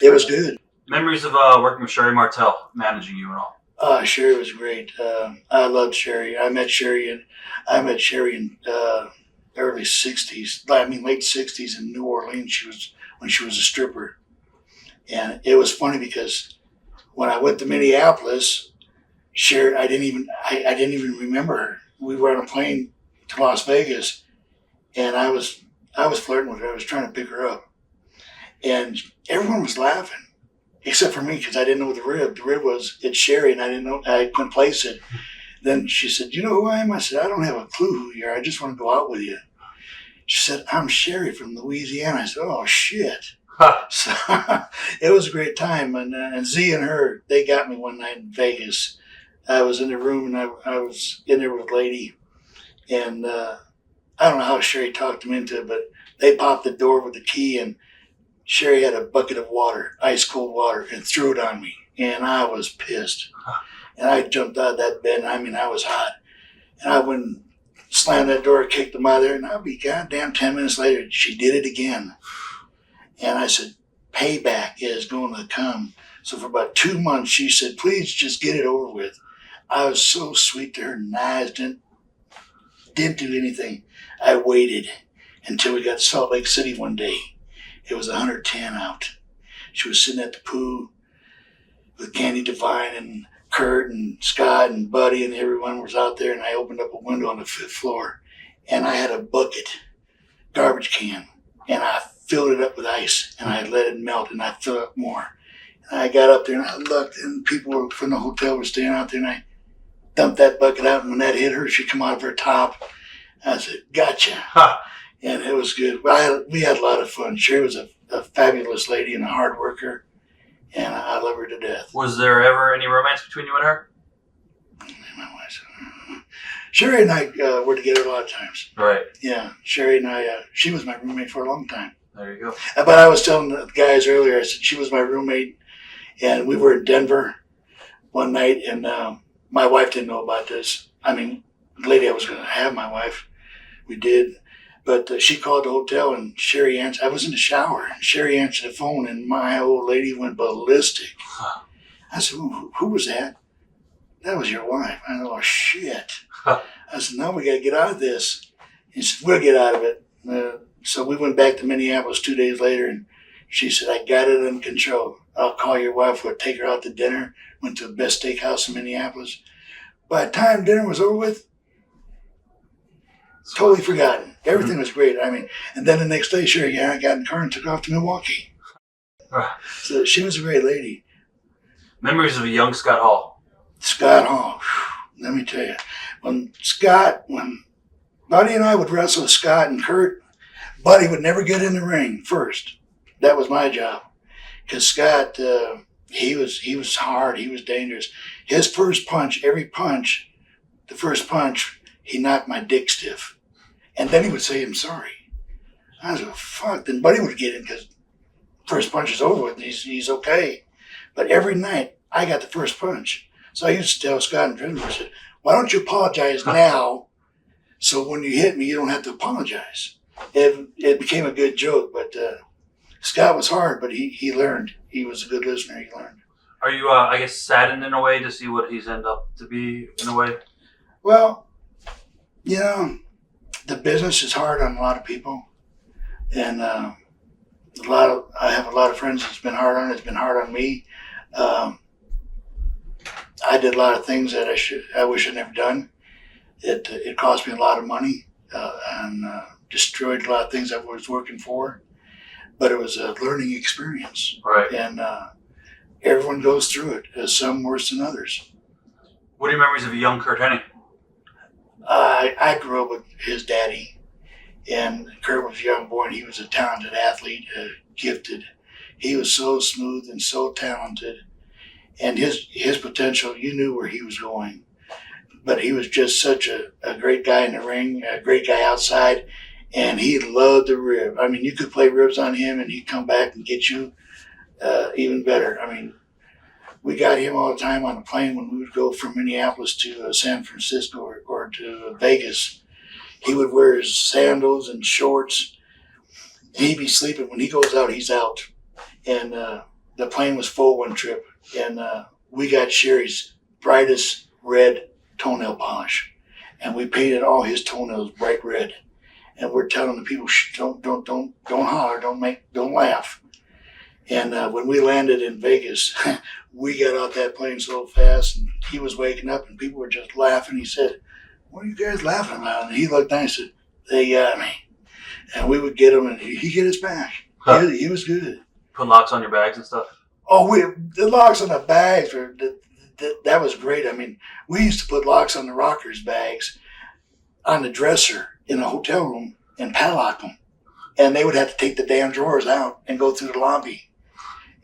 It was good. Memories of working with Sherri Martel, managing you and all. Sherri was great. I loved Sherri. I met Sherri in early '60s. I mean, late '60s in New Orleans. When she was a stripper, and it was funny because when I went to Minneapolis, Sherri, I didn't even remember her. We were on a plane to Las Vegas, and I was flirting with her. I was trying to pick her up, and everyone was laughing except for me because I didn't know the rib. The rib was it's Sherri, and I didn't know. I couldn't place it. Then she said, "You know who I am?" I said, "I don't have a clue who you are. I just want to go out with you." She said, "I'm Sherri from Louisiana." I said, "Oh shit." So it was a great time, and Z and her, they got me one night in Vegas. I was in the room, and I was in there with a lady, and I don't know how Sherri talked them into it, but they popped the door with the key, and Sherri had a bucket of water, ice cold water, and threw it on me, and I was pissed. And I jumped out of that bed, and I mean, I was hot. And I went and slammed that door, kicked them out of there, and I'll be goddamn 10 minutes later, she did it again. And I said, payback is going to come. So for about 2 months, she said, please just get it over with. I was so sweet to her, nice, didn't do anything. I waited until we got to Salt Lake City one day. It was 110 out. She was sitting at the pool with Candy Devine and Kurt and Scott and Buddy, and everyone was out there, and I opened up a window on the 5th floor, and I had a bucket, garbage can, and I filled it up with ice, and I let it melt, and I filled it up more. And I got up there, and I looked, and people from the hotel were staying out there, and I dumped that bucket out, and when that hit her, she'd come out of her top. I said, gotcha. Huh. And it was good. We had a lot of fun. Sherri was a fabulous lady and a hard worker, and I love her to death. Was there ever any romance between you and her? Sherri and I were together a lot of times. Right. Yeah, Sherri and I, she was my roommate for a long time. There you go. But I was telling the guys earlier, I said she was my roommate, and we were in Denver one night, and my wife didn't know about this. I mean, the lady I was going to have my wife, we did. But she called the hotel, and Sherri answered. I was in the shower, and Sherri answered the phone, and my old lady went ballistic. Huh. I said, who was that? That was your wife. I said, oh, shit. Huh. I said, now we got to get out of this. He said, we'll get out of it. So we went back to Minneapolis 2 days later, and she said, I got it under control. I'll call your wife. We'll take her out to dinner. Went to the best steakhouse in Minneapolis. By the time dinner was over with, totally forgotten. Everything was great. I mean, and then the next day, sure, yeah, I got in the car and took off to Milwaukee. So she was a great lady. Memories of a young Scott Hall. Scott Hall. Whew, let me tell you, when Buddy and I would wrestle with Scott and Kurt, Buddy would never get in the ring first. That was my job, because Scott, he was hard. He was dangerous. His first punch, the first punch, he knocked my dick stiff. And then he would say, I'm sorry. I was like, fuck. Then Buddy would get in because first punch is over with. He's okay. But every night, I got the first punch. So I used to tell Scott and Trinity, I said, why don't you apologize now so when you hit me, you don't have to apologize. It became a good joke, but Scott was hard, but he learned. He was a good listener. He learned. Are you, I guess, saddened in a way to see what he's ended up to be in a way? Well, you know, the business is hard on a lot of people, and I have a lot of friends that's been hard on it. It's been hard on me. I did a lot of things that I wish I'd never done. It cost me a lot of money and destroyed a lot of things I was working for. But it was a learning experience, right? And everyone goes through it. Some worse than others. What are your memories of a young Curt Hennig? I grew up with his daddy, and Kurt was a young boy, and he was a talented athlete, gifted. He was so smooth and so talented, and his potential, you knew where he was going. But he was just such a great guy in the ring, a great guy outside, and he loved the rib. I mean, you could play ribs on him, and he'd come back and get you even better. I mean, we got him all the time on the plane when we would go from Minneapolis to San Francisco or to Vegas. He would wear his sandals and shorts. He'd be sleeping. When he goes out, he's out. And the plane was full one trip, and we got Sherry's brightest red toenail polish, and we painted all his toenails bright red. And we're telling the people, shh, don't holler, don't laugh. And when we landed in Vegas, we got off that plane so fast, and he was waking up, and people were just laughing. He said, "What are you guys laughing about?" And he looked down and said, "They got me." And we would get him, and he get us back. Huh. He was good. Put locks on your bags and stuff. Oh, the locks on the bags were that was great. I mean, we used to put locks on the rockers' bags on the dresser in a hotel room and padlock them, and they would have to take the damn drawers out and go through the lobby,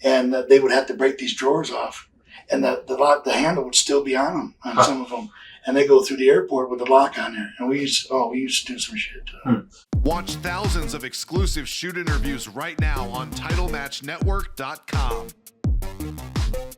and they would have to break these drawers off, and the handle would still be on them on some of them, and they go through the airport with the lock on there, and we used to do some shit. Watch thousands of exclusive shoot interviews right now on TitleMatchNetwork.com.